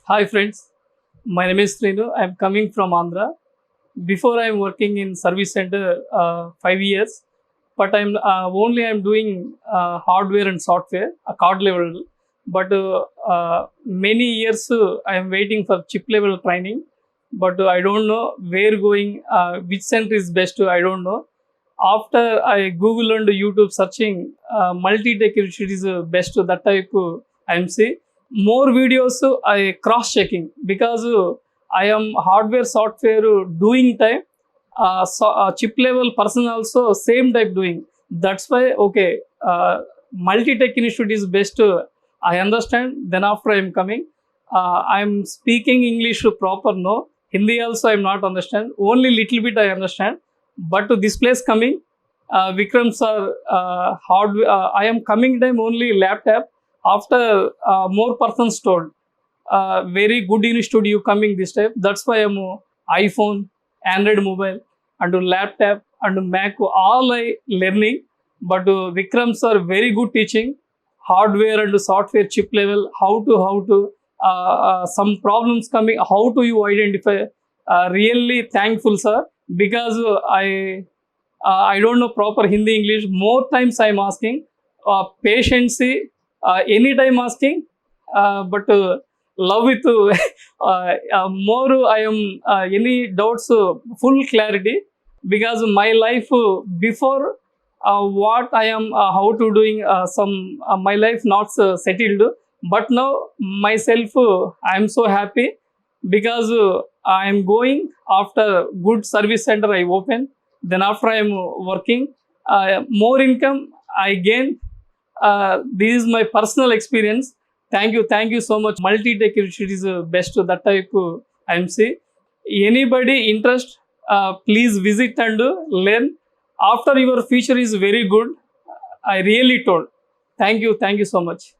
Hi friends, my name is Srinu. I am coming from Andhra. Before I am working in service center 5 years, but I'm doing hardware and software, a card level. But many years I am waiting for chip level training, but I don't know where going, which center is best. I don't know. After I Google and YouTube searching, multi-tech institute is best. That type I'm see more videos. I cross checking because I am hardware software doing time. Chip level person also same type doing. That's why okay. Multi-tech institute is best. I understand. Then after I am coming, I'm speaking English proper. No Hindi also I'm not understand. Only little bit I understand. But to this place coming, Vikram sir, I am coming time only laptop. After more persons told, very good institute you coming this type. That's why I'm iPhone, Android mobile, and laptop and Mac all I learning. But Vikram sir very good teaching, hardware and software chip level. How to some problems coming. How to you identify? Really thankful sir because I don't know proper Hindi English. More times I'm asking, patience. Anytime asking, but love it. More I am any doubts, full clarity because my life before what I am how to doing some my life not settled, but now myself I am so happy because I am going after good service center I open. Then after I am working, more income I gain. This is my personal experience. Thank you so much. Multi-tech institute is best that type I'm say. Anybody interest, please visit and learn. After your future is very good. I really told. Thank you so much.